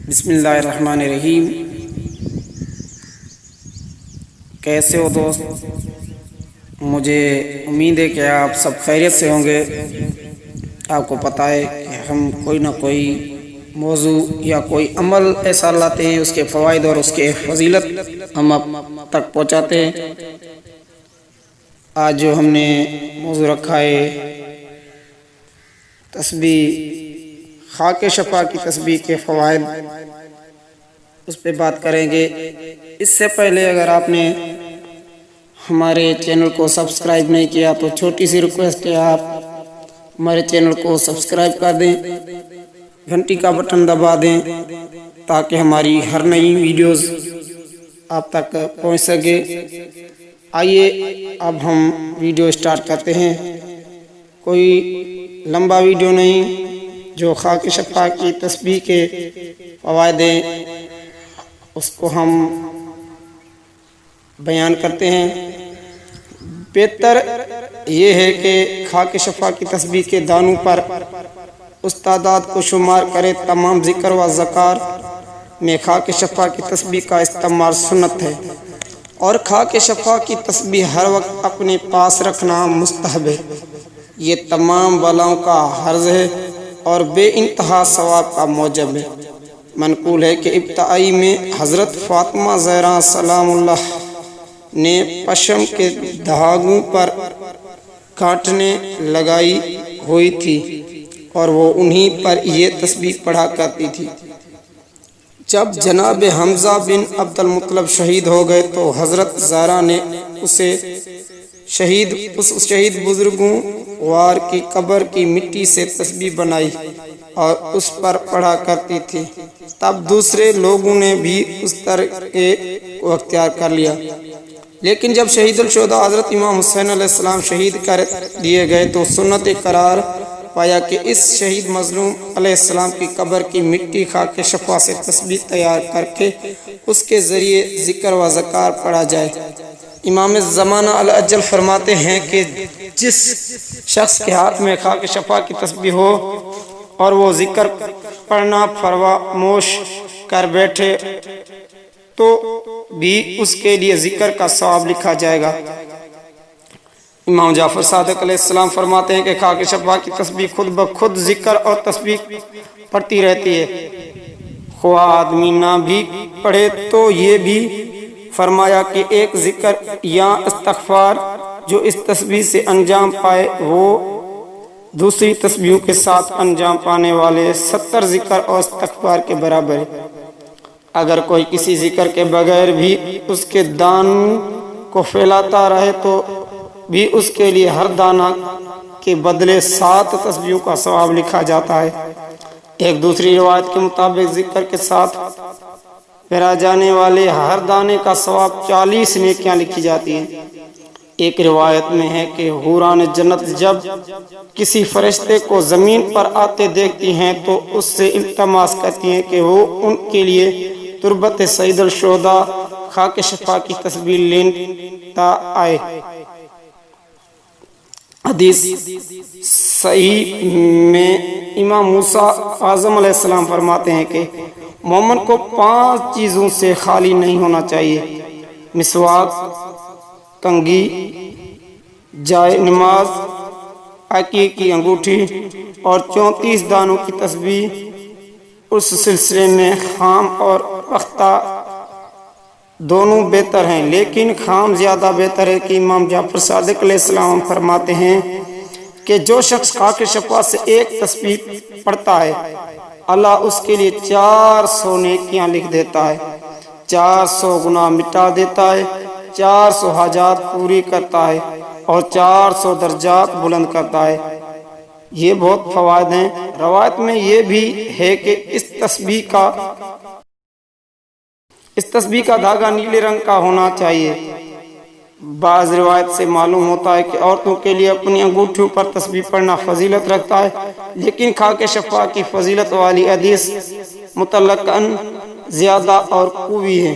بسم اللہ الرحمن الرحیم۔ کیسے ہو دوست؟ مجھے امید ہے کہ آپ سب خیریت سے ہوں گے۔ آپ کو پتہ ہے کہ ہم کوئی نہ کوئی موضوع یا کوئی عمل ایسا لاتے ہیں، اس کے فوائد اور اس کے فضیلت ہم آپ تک پہنچاتے ہیں۔ آج جو ہم نے موضوع رکھا ہے تسبیح، خاک شفا کی تسبیح کے فوائد، اس پہ بات کریں گے۔ اس سے پہلے اگر آپ نے ہمارے چینل کو سبسکرائب نہیں کیا تو چھوٹی سی ریکویسٹ ہے، آپ ہمارے چینل کو سبسکرائب کر دیں، گھنٹی کا بٹن دبا دیں تاکہ ہماری ہر نئی ویڈیوز آپ تک پہنچ سکے۔ آئیے اب ہم ویڈیو سٹارٹ کرتے ہیں۔ کوئی لمبا ویڈیو نہیں، جو خاک شفا کی تسبیح کے فوائد ہیں اس کو ہم بیان کرتے ہیں۔ بہتر یہ ہے کہ خاک شفا کی تسبیح کے دانوں پر استعداد کو شمار کرے۔ تمام ذکر و اذکار میں خاک شفا کی تسبیح کا استعمال سنت ہے، اور خاک شفا کی تسبیح ہر وقت اپنے پاس رکھنا مستحب ہے۔ یہ تمام بلاؤں کا حرز ہے اور بے انتہا ثواب کا موجب ہے۔ منقول ہے کہ ابتدائی میں حضرت فاطمہ زہرا سلام اللہ نے پشم کے دھاگوں پر کاٹنے لگائی ہوئی تھی اور وہ انہی پر یہ تسبیح پڑھا کرتی تھی۔ جب جناب حمزہ بن عبد المطلب شہید ہو گئے تو حضرت زہرا نے اس شہید بزرگوں وار کی قبر کی مٹی سے تسبیح بنائی اور اس پر پڑھا کرتی تھی۔ تب دوسرے لوگوں نے بھی اس طریقے کو اختیار کر لیا، لیکن جب شہید الشہداء حضرت امام حسین علیہ السلام شہید کر دیے گئے تو سنت قرار پایا کہ اس شہید مظلوم علیہ السلام کی قبر کی مٹی خاک شفا سے تسبیح تیار کر کے اس کے ذریعے ذکر و اذکار پڑھا جائے۔ امام زمانہ الاجل فرماتے ہیں کہ جس شخص کے ہاتھ میں خاک شفا کی تسبیح ہو اور وہ ذکر پڑھنا فراموش کر بیٹھے تو بھی اس کے لیے ذکر کا ثواب لکھا جائے گا۔ امام جعفر صادق علیہ السلام فرماتے ہیں کہ خاک شفا کی تسبیح خود بخود ذکر اور تسبیح پڑھتی رہتی ہے، خواہ آدمی نہ بھی پڑھے تو یہ بھی فرمایا کہ ایک ذکر یا استغفار جو اس تسبیح سے انجام پائے وہ دوسری تسبیحوں کے ساتھ انجام پانے والے 70 ذکر اور استغفار کے برابر ہے۔ اگر کوئی کسی ذکر کے بغیر بھی اس کے دان کو پھیلاتا رہے تو بھی اس کے لیے ہر دانہ کے بدلے 7 تسبیحوں کا ثواب لکھا جاتا ہے۔ ایک دوسری روایت کے مطابق ذکر کے ساتھ پھیرا جانے والے ہر دانے کا ثواب 40 نیکیاں لکھی جاتی ہیں۔ ایک روایت میں ہے کہ حوران جنت جب کسی فرشتے کو زمین پر آتے دیکھتی ہیں تو اس سے التماس کرتی ہیں کہ وہ ان کے لیے تربت سید الشہداء خاک شفا کی تسبیح لیتا آئے۔ حدیث صحیح میں امام موسیٰ اعظم علیہ السلام فرماتے ہیں کہ مومن کو 5 چیزوں سے خالی نہیں ہونا چاہیے: مسواک، کنگھی، جائے نماز، عقیق کی انگوٹھی اور 34 دانوں کی تسبیح۔ اس سلسلے میں خام اور پختہ دونوں بہتر ہیں، لیکن خام زیادہ بہتر ہے کہ امام جعفر صادق علیہ السلام فرماتے ہیں کہ جو شخص خاک شفا سے ایک تسبیح پڑھتا ہے اللہ اس کے لیے 400 نیکیاں لکھ دیتا ہے، 400 گناہ مٹا دیتا ہے، 400 حاجات پوری کرتا ہے اور 400 درجات بلند کرتا ہے۔ یہ بہت فوائد ہیں۔ روایت میں یہ بھی ہے کہ اس تسبیح کا دھاگا نیلے رنگ کا ہونا چاہیے۔ بعض روایت سے معلوم ہوتا ہے کہ عورتوں کے لیے اپنی انگوٹھیوں پر تسبیح پڑھنا فضیلت رکھتا ہے، لیکن خاک شفا کی فضیلت والی حدیث مطلقاً زیادہ اور قوی ہے۔